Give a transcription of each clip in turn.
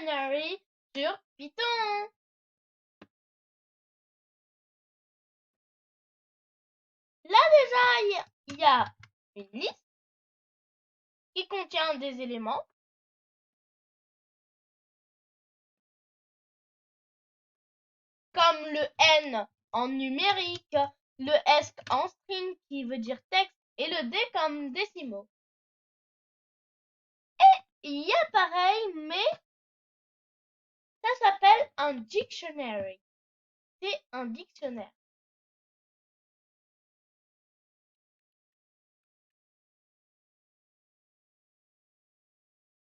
Dictionary sur Python. Là déjà, il y a une liste qui contient des éléments. Comme le N en numérique, le S en string qui veut dire texte et le D comme décimaux. Et il y a pareil, mais ça s'appelle un dictionary. C'est un dictionnaire.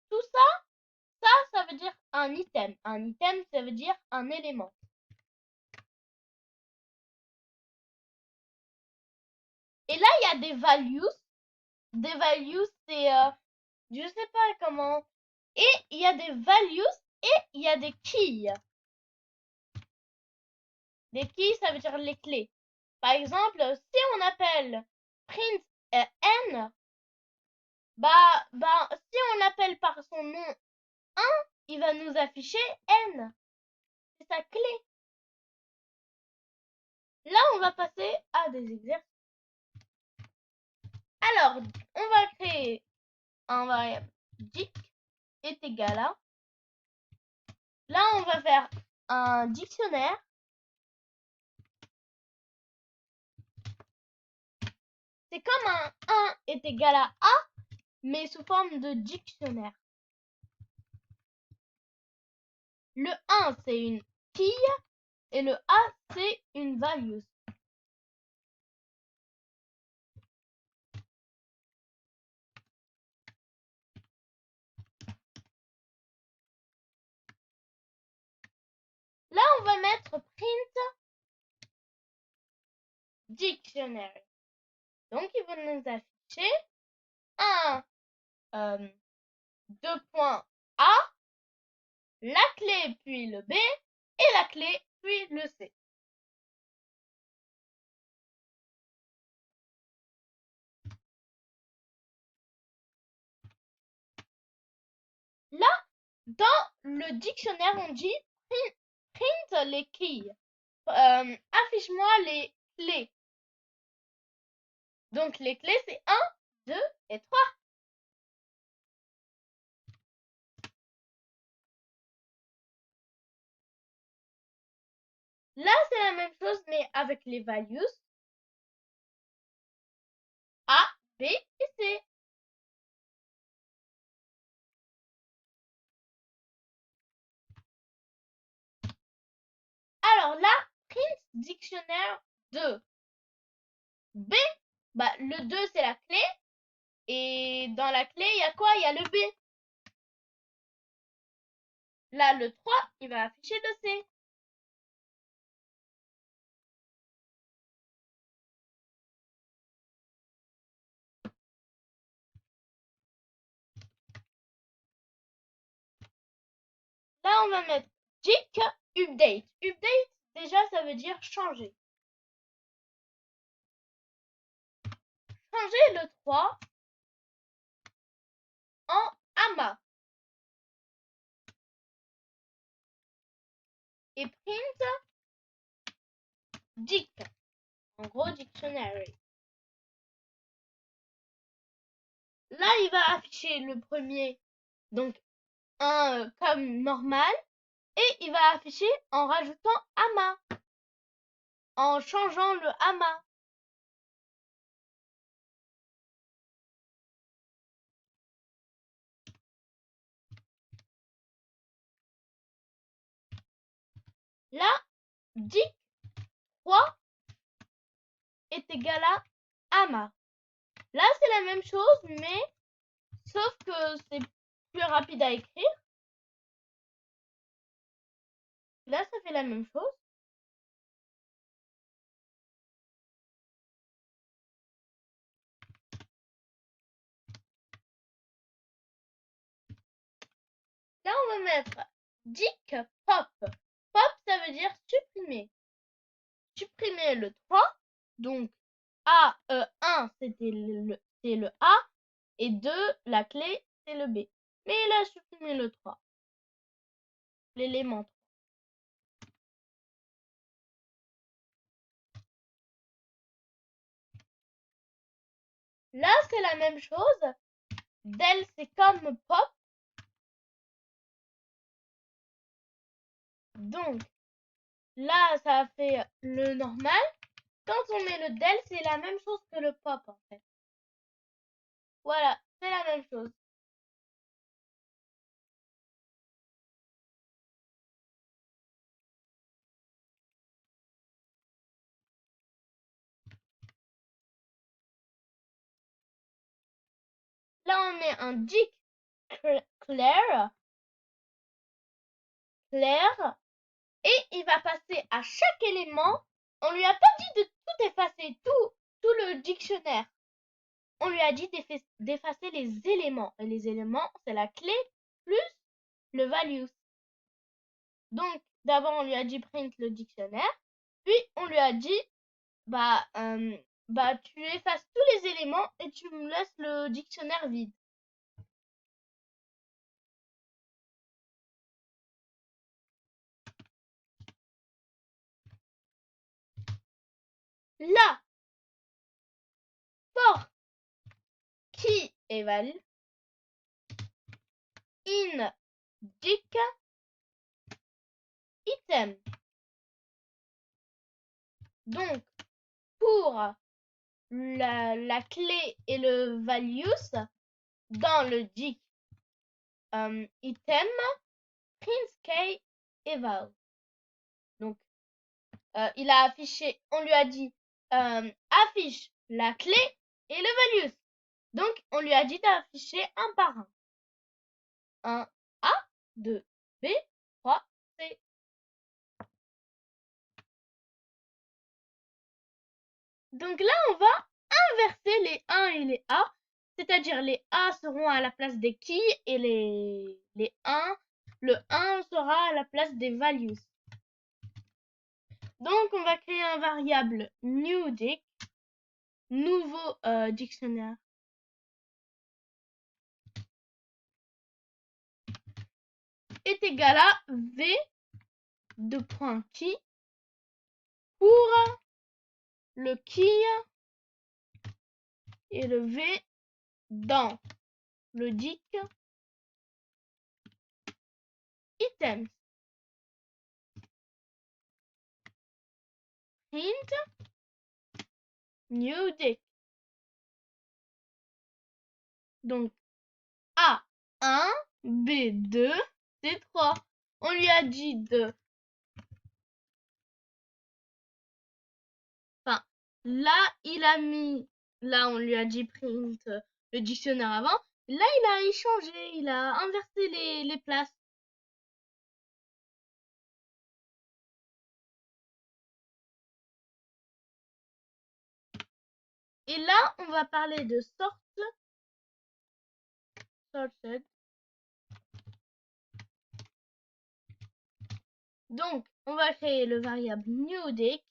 Tout ça, ça veut dire un item. Un item, ça veut dire un élément. Et là, il y a des values. Des values, c'est, je sais pas comment. Et il y a des values et il y a des keys. Des keys, ça veut dire les clés. Par exemple, si on appelle print n, si on l'appelle par son nom 1, il va nous afficher n. C'est sa clé. Là, on va passer à des exercices. Alors, on va créer un variable dic est égal à. Là, on va faire un dictionnaire. C'est comme un 1 est égal à A, mais sous forme de dictionnaire. Le 1, c'est une key et le A, c'est une value. Là, on va mettre print dictionary. Donc, il va nous afficher un 2 points A, la clé puis le B et la clé puis le C. Là, dans le dictionnaire, on dit print les keys. Affiche-moi les clés. Donc, les clés, c'est 1, 2 et 3. Là, c'est la même chose, mais avec les values A, B et C. Alors là, print dictionnaire 2. B, le 2, c'est la clé. Et dans la clé, il y a quoi? Il y a le B. Là, le 3, il va afficher le C. Là, on va mettre dic update. Update, déjà, ça veut dire changer. Changer le 3 en AMA. Et print dic. En gros, dictionary. Là, il va afficher le premier, donc un comme normal. Et il va afficher en rajoutant AMA. En changeant le AMA. Là, dic 3 est égal à AMA. Là, c'est la même chose, mais sauf que c'est plus rapide à écrire. Là, ça fait la même chose. Là, on va mettre dic pop. Pop, ça veut dire supprimer. Supprimer le 3. Donc, 1, c'est le A. Et 2, la clé, c'est le B. Mais il a supprimé le 3. l'élément. Là, c'est la même chose. Del, c'est comme pop. Donc, là, ça fait le normal. Quand on met le del, c'est la même chose que le pop, en fait. Voilà, c'est la même chose. Là, on met un dic clair, et il va passer à chaque élément. On lui a pas dit de tout effacer, tout le dictionnaire. On lui a dit d'effacer les éléments. Et les éléments, c'est la clé plus le values. Donc, d'abord, on lui a dit print le dictionnaire. Puis, on lui a dit, tu effaces tous les éléments et tu me laisses le dictionnaire vide. Là, for qui eval in dic item. Donc, pour la clé et le values dans le dic item, print k eval. Donc, il a affiché, on lui a dit affiche la clé et le values. Donc, on lui a dit d'afficher un par un. 1 A, 2 B, 3 C. Donc là, on va inverser les 1 et les A. C'est-à-dire les A seront à la place des keys et les 1, le 1 sera à la place des values. Donc, on va créer un variable newDic, nouveau dictionnaire. Est égal à V de point key pour le key et le V dans le dic items. Print new dic. Donc A1, B2, C3. On lui a dit de... Enfin, là, il a mis... Là, on lui a dit print le dictionnaire avant. Là, il a échangé, il a inversé les places. Et là, on va parler de sorted. Donc, on va créer le variable newDic.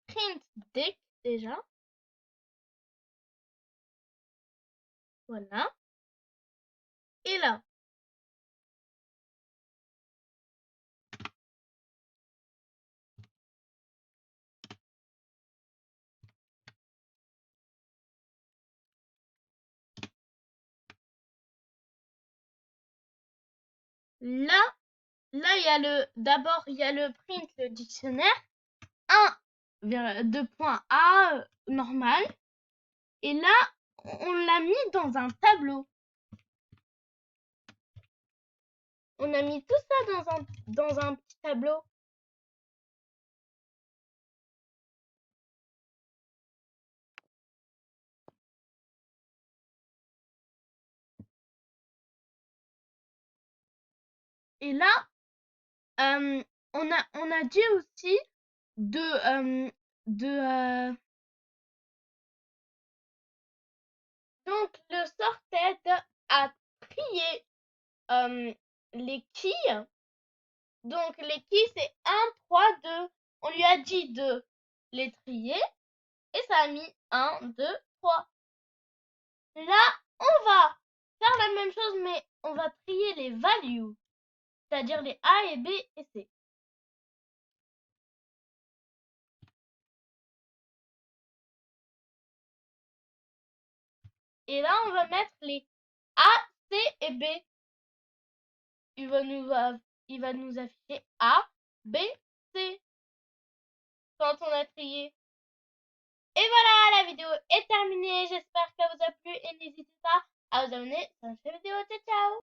Print dic déjà. Voilà. Et là, là, il y a d'abord, il y a le print, le dictionnaire. 2 points A normal. Et là, on l'a mis dans un tableau. On a mis tout ça dans un petit tableau. Et là, on a dit aussi Donc, le sort t'aide à trier les quilles. Donc, les quilles, c'est 1, 3, 2. On lui a dit de les trier. Et ça a mis 1, 2, 3. Là, on va faire la même chose, mais on va trier les values. C'est-à-dire les A et B et C. Et là, on va mettre les A, C et B. Il va nous afficher A, B, C quand on a trié. Et voilà, la vidéo est terminée. J'espère qu'elle vous a plu et n'hésitez pas à vous abonner sur cette vidéo. Ciao, ciao!